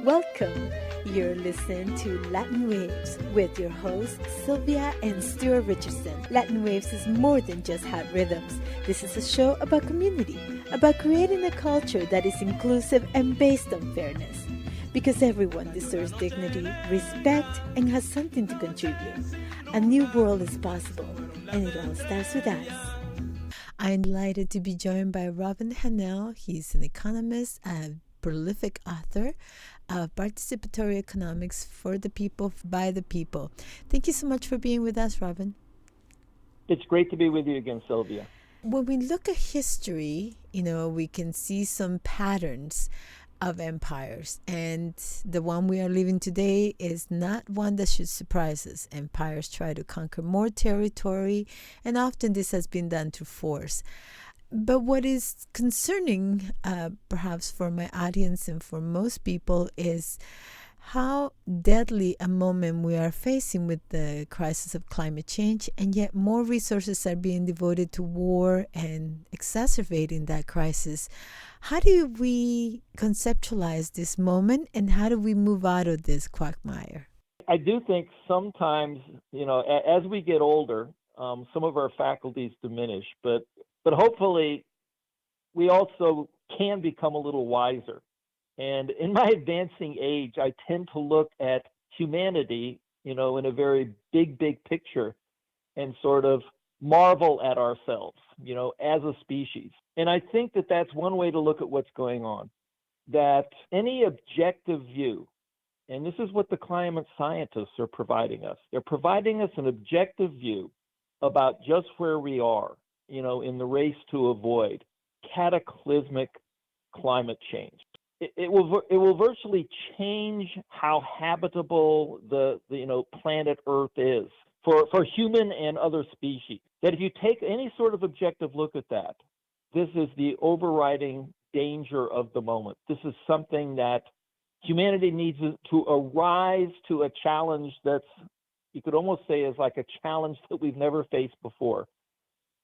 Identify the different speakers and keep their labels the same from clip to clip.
Speaker 1: Welcome. You're listening to Latin Waves with your hosts, Sylvia and Stuart Richardson. Latin Waves is more than just hot rhythms. This is a show about community, about creating a culture that is inclusive and based on fairness. Because everyone deserves dignity, respect, and has something to contribute. A new world is possible, and it all starts with us. I'm delighted to be joined by Dr Hahnel. He's an economist, a prolific author of participatory economics for the people, by the people. Thank you so much for being with us, Robin.
Speaker 2: It's great to be with you again, Sylvia.
Speaker 1: When we look at history, we can see some patterns of empires, and the one we are living today is not one that should surprise us. Empires try to conquer more territory, and often this has been done through force. But what is concerning, perhaps for my audience and for most people, is how deadly a moment we are facing with the crisis of climate change, and yet more resources are being devoted to war and exacerbating that crisis. How do we conceptualize this moment, and how do we move out of this quagmire?
Speaker 2: I do think sometimes, as we get older, some of our faculties diminish, but hopefully we also can become a little wiser. And in my advancing age, I tend to look at humanity, in a very big picture and sort of marvel at ourselves, as a species. And I think that that's one way to look at what's going on, that any objective view, and this is what the climate scientists are providing us. They're providing us an objective view about just where we are, in the race to avoid cataclysmic climate change. It will virtually change how habitable the planet Earth is for human and other species. That if you take any sort of objective look at that, this is the overriding danger of the moment. This is something that humanity needs to arise to a challenge that's, you could almost say, is like a challenge that we've never faced before.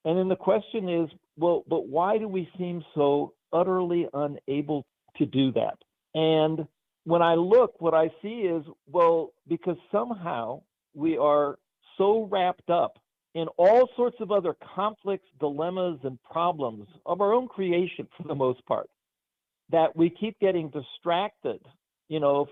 Speaker 2: And then the question is, well, but why do we seem so utterly unable to do that? And when I look, what I see is, well, because somehow we are so wrapped up in all sorts of other conflicts, dilemmas, and problems of our own creation, for the most part, that we keep getting distracted,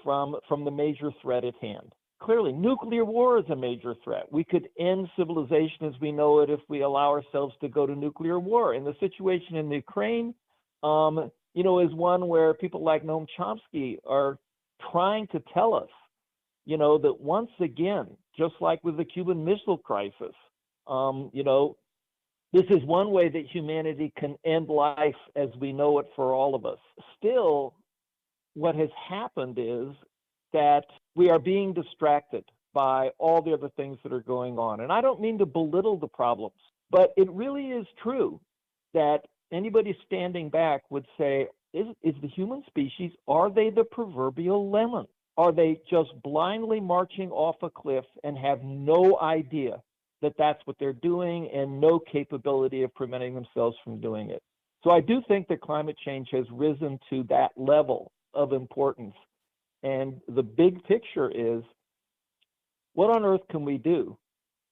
Speaker 2: from the major threat at hand. Clearly, nuclear war is a major threat. We could end civilization as we know it if we allow ourselves to go to nuclear war. And the situation in the Ukraine, is one where people like Noam Chomsky are trying to tell us, that once again, just like with the Cuban Missile Crisis, this is one way that humanity can end life as we know it for all of us. Still, what has happened is that we are being distracted by all the other things that are going on. And I don't mean to belittle the problems, but it really is true that anybody standing back would say, is the human species, are they the proverbial lemon? Are they just blindly marching off a cliff and have no idea that that's what they're doing and no capability of preventing themselves from doing it? So I do think that climate change has risen to that level of importance. And the big picture is, what on earth can we do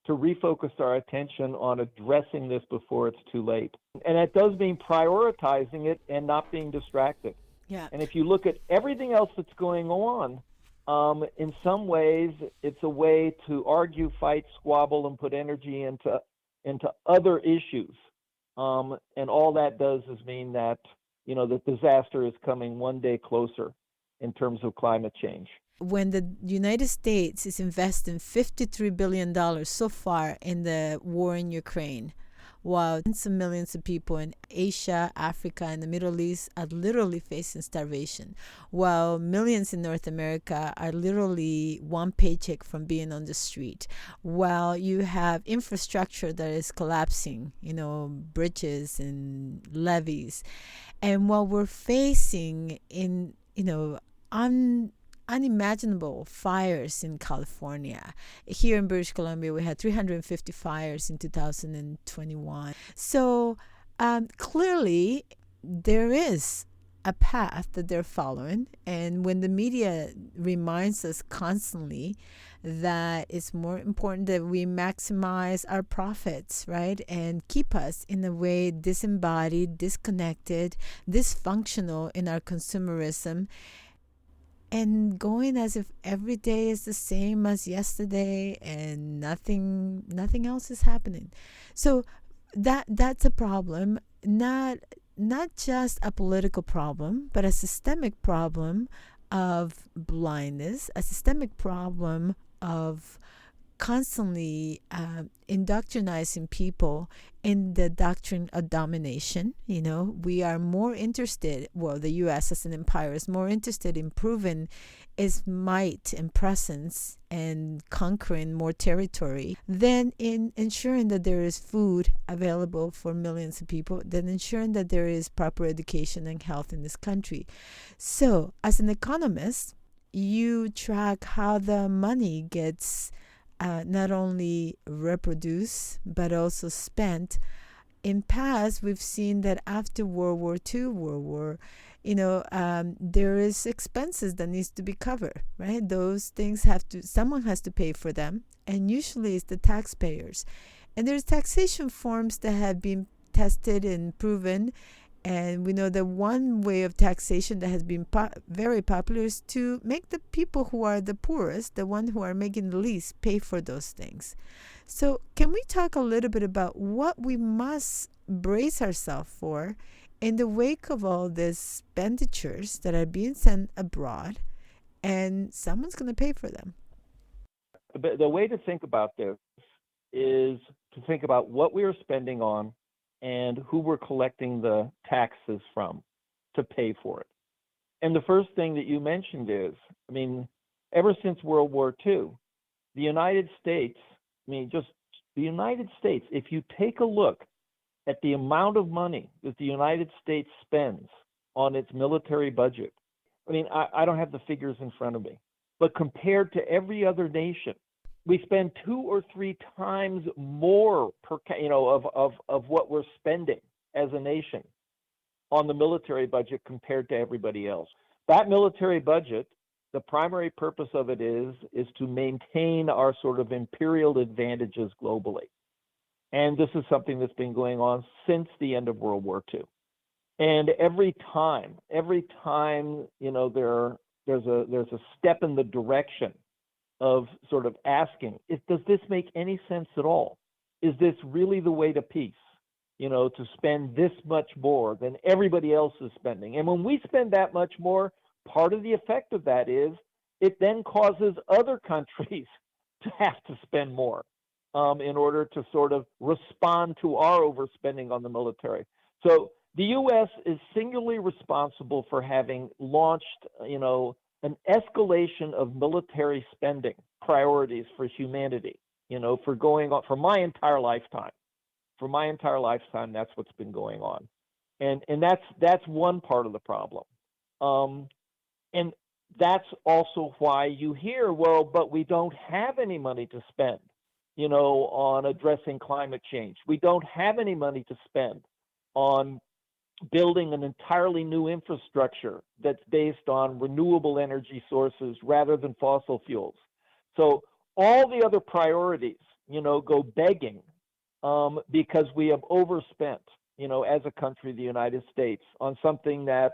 Speaker 2: to refocus our attention on addressing this before it's too late? And that does mean prioritizing it and not being distracted.
Speaker 1: Yeah.
Speaker 2: And if you look at everything else that's going on, in some ways, it's a way to argue, fight, squabble, and put energy into other issues. And all that does is mean that, the disaster is coming one day closer in terms of climate change.
Speaker 1: When the United States is investing $53 billion so far in the war in Ukraine, while tens of millions of people in Asia, Africa, and the Middle East are literally facing starvation, while millions in North America are literally one paycheck from being on the street, while you have infrastructure that is collapsing, bridges and levees, and while we're facing unimaginable fires in California. Here in British Columbia, we had 350 fires in 2021. So clearly, there is a path that they're following. And when the media reminds us constantly that it's more important that we maximize our profits, right? And keep us in a way disembodied, disconnected, dysfunctional in our consumerism, and going as if every day is the same as yesterday and nothing else is happening. So that's a problem, not just a political problem, but a systemic problem of blindness, a systemic problem of constantly indoctrinizing people in the doctrine of domination. We are more interested, well, the U.S. as an empire is more interested in proving its might and presence and conquering more territory than in ensuring that there is food available for millions of people, than ensuring that there is proper education and health in this country. So, as an economist, you track how the money gets not only reproduced but also spent. In past, we've seen that after World War II, there is expenses that needs to be covered, right? Those things someone has to pay for them, and usually it's the taxpayers. And there's taxation forms that have been tested and proven. And we know that one way of taxation that has been very popular is to make the people who are the poorest, the ones who are making the least, pay for those things. So can we talk a little bit about what we must brace ourselves for in the wake of all these expenditures that are being sent abroad, and someone's going to pay for them?
Speaker 2: But the way to think about this is to think about what we are spending on and who we're collecting the taxes from to pay for it. And the first thing that you mentioned is, ever since World War II, the United States, just the United States, if you take a look at the amount of money that the United States spends on its military budget, I don't have the figures in front of me, but compared to every other nation, we spend 2 or 3 times more of what we're spending as a nation on the military budget compared to everybody else. That military budget, the primary purpose of it is to maintain our sort of imperial advantages globally. And this is something that's been going on since the end of World War II. And every time, there's a step in the direction of sort of asking, does this make any sense at all? Is this really the way to peace? To spend this much more than everybody else is spending. And when we spend that much more, part of the effect of that is it then causes other countries to have to spend more in order to sort of respond to our overspending on the military. So the U.S. is singularly responsible for having launched, an escalation of military spending priorities for humanity, for going on for my entire lifetime. For my entire lifetime, that's what's been going on. And that's one part of the problem. And that's also why you hear, well, but we don't have any money to spend, on addressing climate change. We don't have any money to spend on building an entirely new infrastructure that's based on renewable energy sources rather than fossil fuels. So all the other priorities, go begging because we have overspent, as a country, the United States, on something that,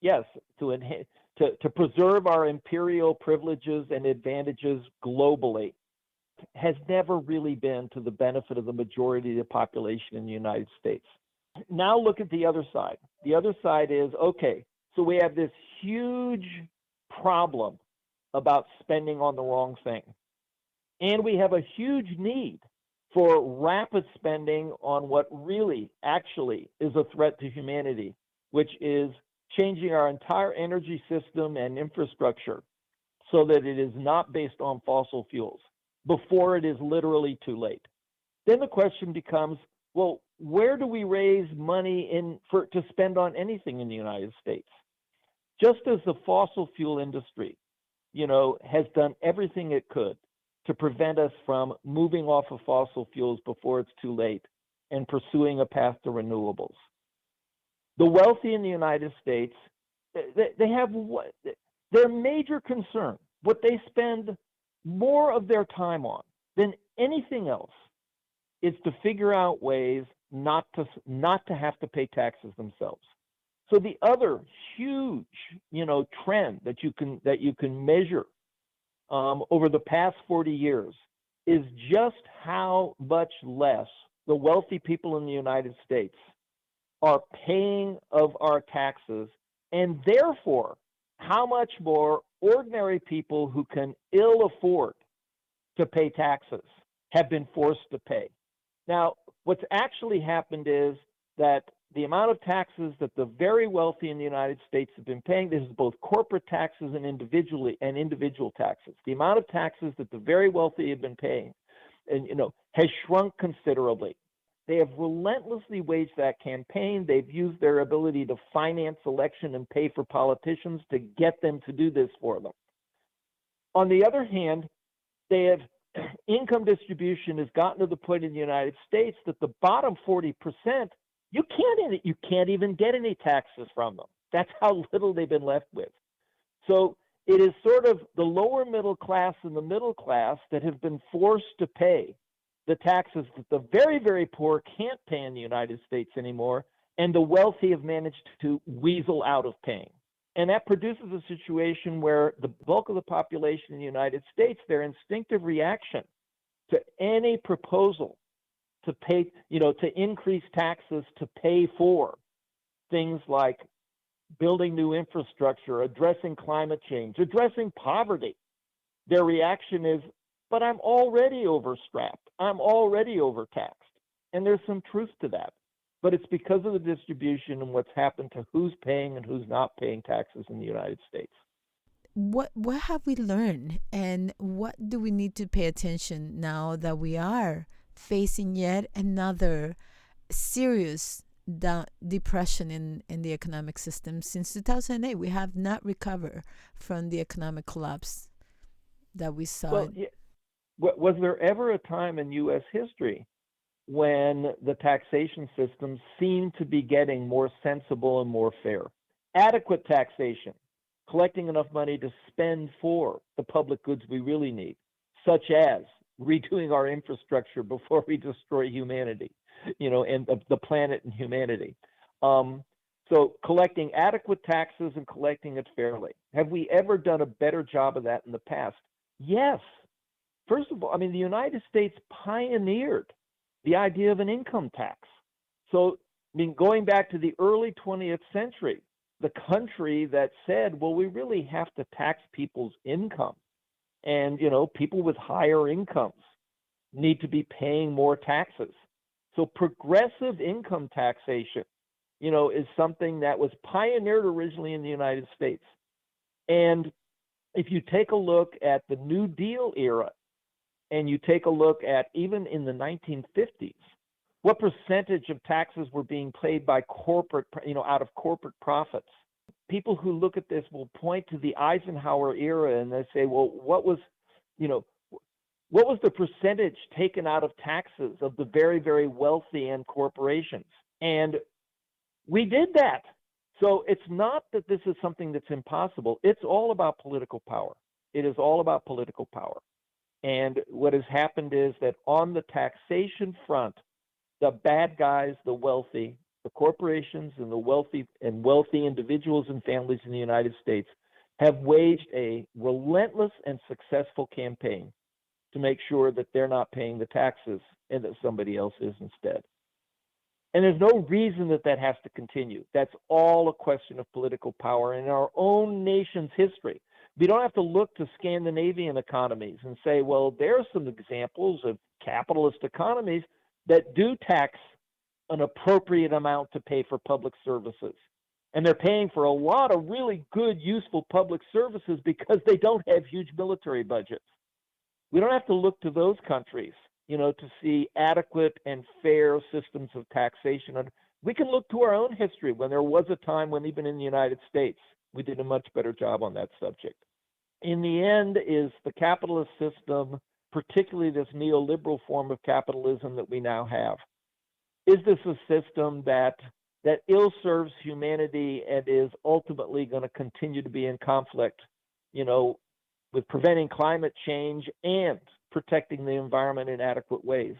Speaker 2: yes, to preserve our imperial privileges and advantages globally has never really been to the benefit of the majority of the population in the United States. Now look at the other side. The other side is, okay, so we have this huge problem about spending on the wrong thing. And we have a huge need for rapid spending on what really, actually is a threat to humanity, which is changing our entire energy system and infrastructure so that it is not based on fossil fuels before it is literally too late. Then the question becomes, well, where do we raise money to spend on anything in the United States? Just as the fossil fuel industry, has done everything it could to prevent us from moving off of fossil fuels before it's too late and pursuing a path to renewables. The wealthy in the United States, they have what their major concern, what they spend more of their time on than anything else, is to figure out ways not to have to pay taxes themselves. So the other huge, trend that you can measure over the past 40 years is just how much less the wealthy people in the United States are paying of our taxes, and therefore how much more ordinary people who can ill afford to pay taxes have been forced to pay. Now, what's actually happened is that the amount of taxes that the very wealthy in the United States have been paying, this is both corporate taxes and individual taxes. The amount of taxes that the very wealthy have been paying, and has shrunk considerably. They have relentlessly waged that campaign. They've used their ability to finance election and pay for politicians to get them to do this for them. On the other hand, they have income distribution has gotten to the point in the United States that the bottom 40%, you can't even get any taxes from them. That's how little they've been left with. So it is sort of the lower middle class and the middle class that have been forced to pay the taxes that the very, very poor can't pay in the United States anymore, and the wealthy have managed to weasel out of paying. And that produces a situation where the bulk of the population in the United States, their instinctive reaction to any proposal to pay, to increase taxes to pay for things like building new infrastructure, addressing climate change, addressing poverty, their reaction is, but I'm already overstrapped. I'm already overtaxed. And there's some truth to that. But it's because of the distribution and what's happened to who's paying and who's not paying taxes in the United States.
Speaker 1: What have we learned, and what do we need to pay attention now that we are facing yet another serious depression in the economic system? Since 2008, we have not recovered from the economic collapse that we saw.
Speaker 2: Well, yeah. Was there ever a time in U.S. history when the taxation system seemed to be getting more sensible and more fair? Adequate taxation, collecting enough money to spend for the public goods we really need, such as redoing our infrastructure before we destroy humanity, and the planet and humanity. So collecting adequate taxes and collecting it fairly. Have we ever done a better job of that in the past? Yes. First of all, the United States pioneered the idea of an income tax. So, going back to the early 20th century, the country that said, well, we really have to tax people's income. And, people with higher incomes need to be paying more taxes. So progressive income taxation, is something that was pioneered originally in the United States. And if you take a look at the New Deal era, and you take a look at even in the 1950s, what percentage of taxes were being paid by corporate, out of corporate profits? People who look at this will point to the Eisenhower era and they say, well, what was the percentage taken out of taxes of the very, very wealthy and corporations? And we did that. So it's not that this is something that's impossible. It's all about political power. It is all about political power. And what has happened is that on the taxation front, the bad guys, the wealthy, the corporations and the wealthy individuals and families in the United States have waged a relentless and successful campaign to make sure that they're not paying the taxes and that somebody else is instead. And there's no reason that has to continue. That's all a question of political power in our own nation's history. We don't have to look to Scandinavian economies and say, well, there are some examples of capitalist economies that do tax an appropriate amount to pay for public services. And they're paying for a lot of really good, useful public services because they don't have huge military budgets. We don't have to look to those countries, to see adequate and fair systems of taxation. We can look to our own history when there was a time when even in the United States, we did a much better job on that subject. In the end, is the capitalist system, particularly this neoliberal form of capitalism that we now have, is this a system that that ill serves humanity and is ultimately going to continue to be in conflict, you know, with preventing climate change and protecting the environment in adequate ways,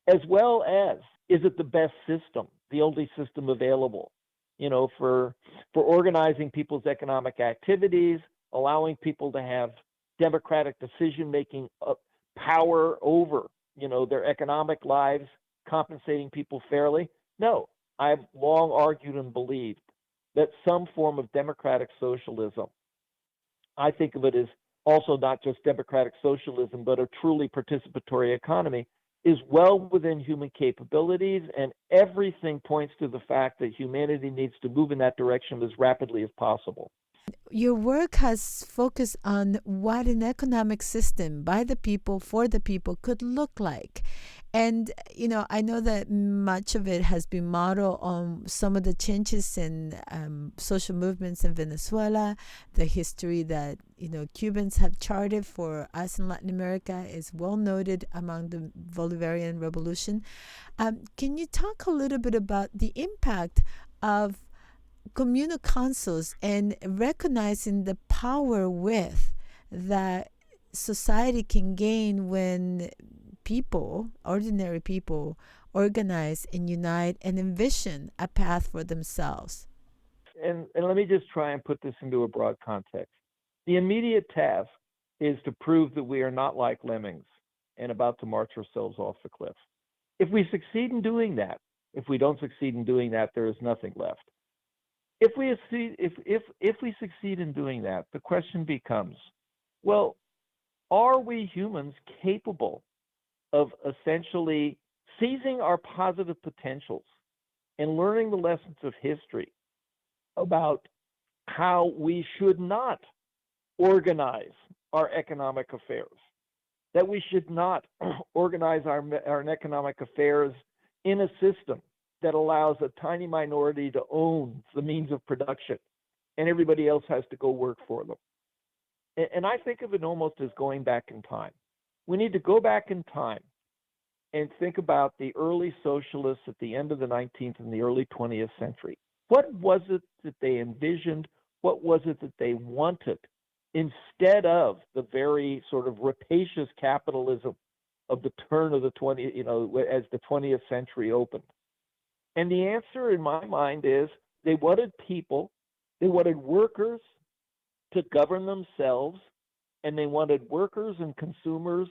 Speaker 2: as well as is it the best system, the only system available, you know, for organizing people's economic activities, allowing people to have democratic decision making power over, you know, their economic lives, compensating people fairly. No, I've long argued and believed that some form of democratic socialism, I think of it as also not just democratic socialism, but a truly participatory economy, is well within human capabilities, and everything points to the fact that humanity needs to move in that direction as rapidly as possible.
Speaker 1: Your work has focused on what an economic system by the people, for the people could look like. And, I know that much of it has been modeled on some of the changes in social movements in Venezuela. The history that, Cubans have charted for us in Latin America is well noted among the Bolivarian Revolution. Can you talk a little bit about the impact of communal councils and recognizing the power with that society can gain when people, ordinary people, organize and unite and envision a path for themselves?
Speaker 2: And let me just try and put this into a broad context. The immediate task is to prove that we are not like lemmings and about to march ourselves off the cliff. If we succeed in doing that, if we don't succeed in doing that, there is nothing left. If we succeed in doing that, the question becomes, well, are we humans capable of essentially seizing our positive potentials and learning the lessons of history about how we should not organize our economic affairs, that we should not organize our economic affairs in a system that allows a tiny minority to own the means of production and everybody else has to go work for them. And I think of it almost as going back in time. We need to go back in time and think about the early socialists at the end of the 19th and the early 20th century. What was it that they envisioned? What was it that they wanted instead of the very sort of rapacious capitalism of the turn of the 20th, as the 20th century opened? And the answer in my mind is they wanted workers to govern themselves, and they wanted workers and consumers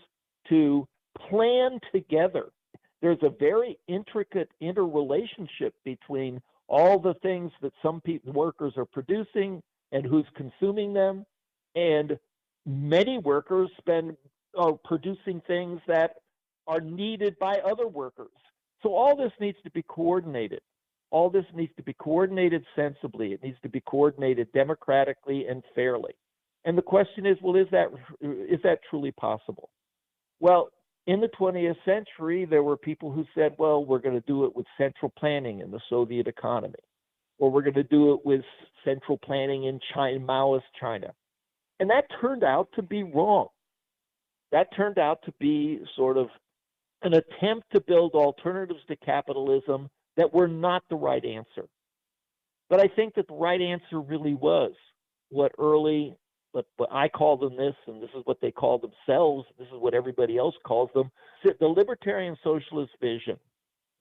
Speaker 2: to plan together. There's a very intricate interrelationship between all the things that some workers are producing and who's consuming them, and many workers are producing things that are needed by other workers. So all this needs to be coordinated. All this needs to be coordinated sensibly. It needs to be coordinated democratically and fairly. And the question is, well, is that truly possible? Well, in the 20th century, there were people who said, well, we're going to do it with central planning in the Soviet economy, or we're going to do it with central planning in China, Maoist China. And that turned out to be wrong. That turned out to be sort of an attempt to build alternatives to capitalism that were not the right answer. But I think that the right answer really was what I call them this, and this is what they call themselves, this is what everybody else calls them. The libertarian socialist vision,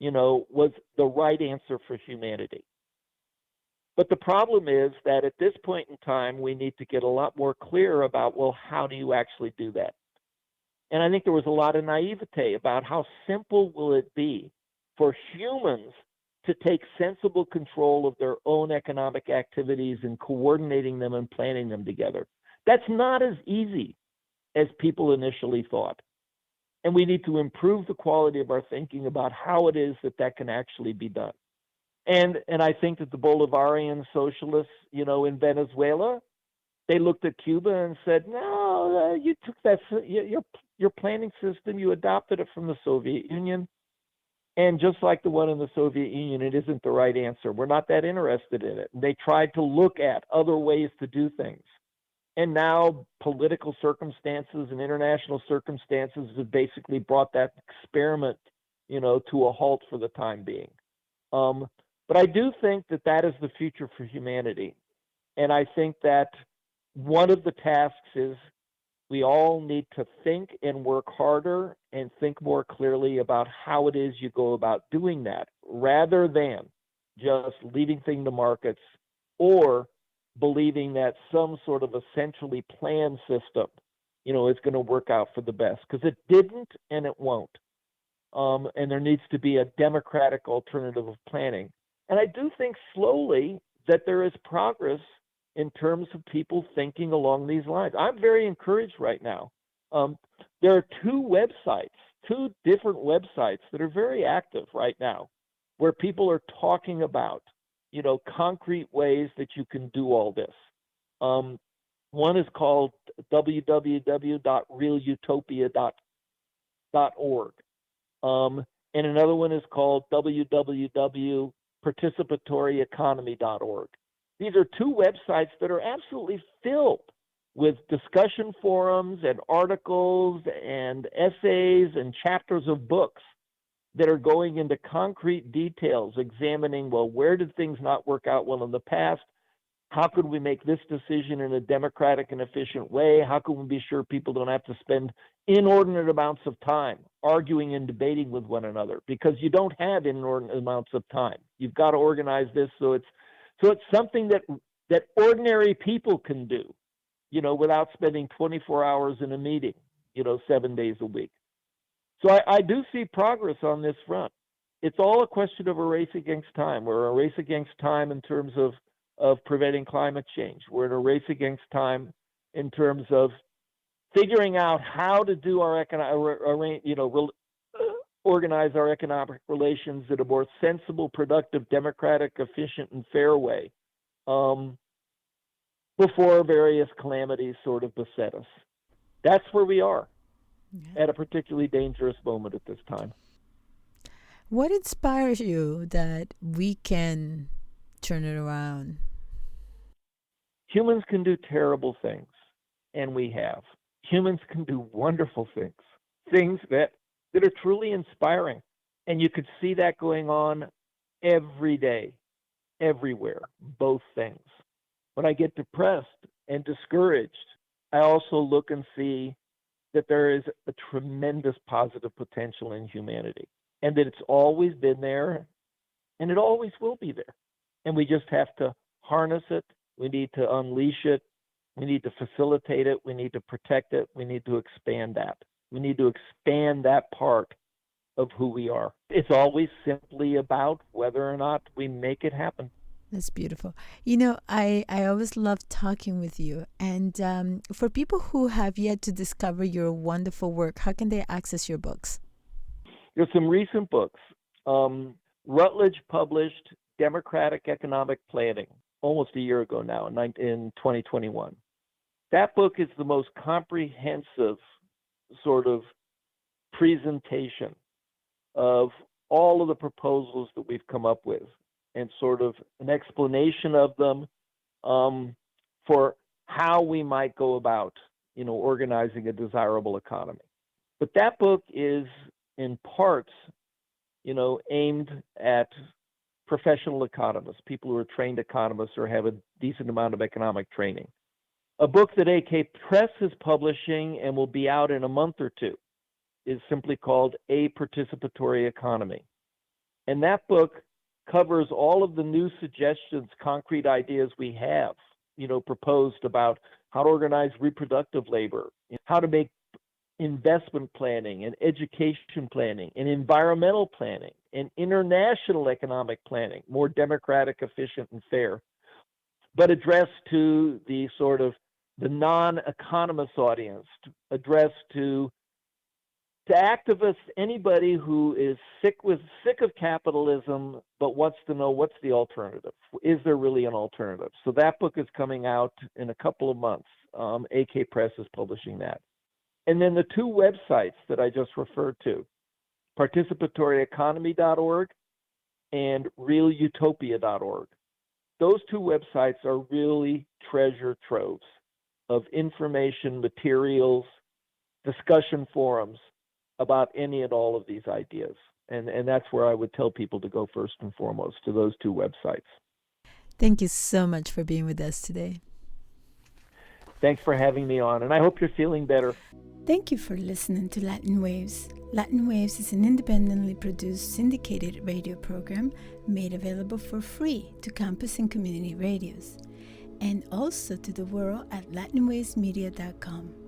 Speaker 2: was the right answer for humanity. But the problem is that at this point in time, we need to get a lot more clear about, well, how do you actually do that? And I think there was a lot of naivete about how simple will it be for humans to take sensible control of their own economic activities and coordinating them and planning them together. That's not as easy as people initially thought. And we need to improve the quality of our thinking about how it is that can actually be done. And I think that the Bolivarian socialists, in Venezuela, they looked at Cuba and said, no, you took that, your planning system, you adopted it from the Soviet Union. And just like the one in the Soviet Union, it isn't the right answer. We're not that interested in it. They tried to look at other ways to do things. And now political circumstances and international circumstances have basically brought that experiment, to a halt for the time being. But I do think that that is the future for humanity. And I think that one of the tasks is we all need to think and work harder and think more clearly about how it is you go about doing that, rather than just leaving things to markets or believing that some sort of essentially planned system, is going to work out for the best, because it didn't and it won't. And there needs to be a democratic alternative of planning. And I do think slowly that there is progress in terms of people thinking along these lines. I'm very encouraged right now. There are two different websites that are very active right now, where people are talking about, concrete ways that you can do all this. One is called www.realutopia.org. And another one is called www.participatory.economy.org. These are two websites that are absolutely filled with discussion forums and articles and essays and chapters of books that are going into concrete details, examining, well, where did things not work out well in the past? How could we make this decision in a democratic and efficient way? How can we be sure people don't have to spend inordinate amounts of time arguing and debating with one another? Because you don't have inordinate amounts of time. You've got to organize this so it's something that ordinary people can do, without spending 24 hours in a meeting, 7 days a week. So I do see progress on this front. It's all a question of a race against time. We're a race against time in terms of preventing climate change. We're in a race against time in terms of figuring out how to do our organize our economic relations in a more sensible, productive, democratic, efficient, and fair way, before various calamities sort of beset us. That's where we are, at a particularly dangerous moment at this time.
Speaker 1: What inspires you that we can turn it around?
Speaker 2: Humans can do terrible things, and we have. Humans can do wonderful things that are truly inspiring. And you could see that going on every day, everywhere, both things. When I get depressed and discouraged, I also look and see that there is a tremendous positive potential in humanity, and that it's always been there, and it always will be there. And we just have to harness it. We need to unleash it. We need to facilitate it. We need to protect it. We need to expand that. We need to expand that part of who we are. It's always simply about whether or not we make it happen.
Speaker 1: That's beautiful. I always love talking with you. And for people who have yet to discover your wonderful work, how can they access your books?
Speaker 2: There's some recent books. Routledge published Democratic Economic Planning almost a year ago now, in 2021. That book is the most comprehensive sort of presentation of all of the proposals that we've come up with, and sort of an explanation of them, for how we might go about, organizing a desirable economy. But that book is in parts, aimed at professional economists, people who are trained economists or have a decent amount of economic training. A book that AK Press is publishing and will be out in a month or two is simply called A Participatory Economy. And that book covers all of the new suggestions, concrete ideas we have, proposed about how to organize reproductive labor, how to make investment planning and education planning and environmental planning and international economic planning more democratic, efficient, and fair, but addressed to the sort of the non-economist audience, addressed to activists, anybody who is sick of capitalism but wants to know what's the alternative. Is there really an alternative? So that book is coming out in a couple of months. AK Press is publishing that. And then the two websites that I just referred to, participatory.economy.org and realutopia.org. Those two websites are really treasure troves of information, materials, discussion forums about any and all of these ideas. And that's where I would tell people to go first and foremost, to those two websites.
Speaker 1: Thank you so much for being with us today.
Speaker 2: Thanks for having me on, and I hope you're feeling better.
Speaker 1: Thank you for listening to Latin Waves. Latin Waves is an independently produced syndicated radio program made available for free to campus and community radios, and also to the world at latinwavesmedia.com.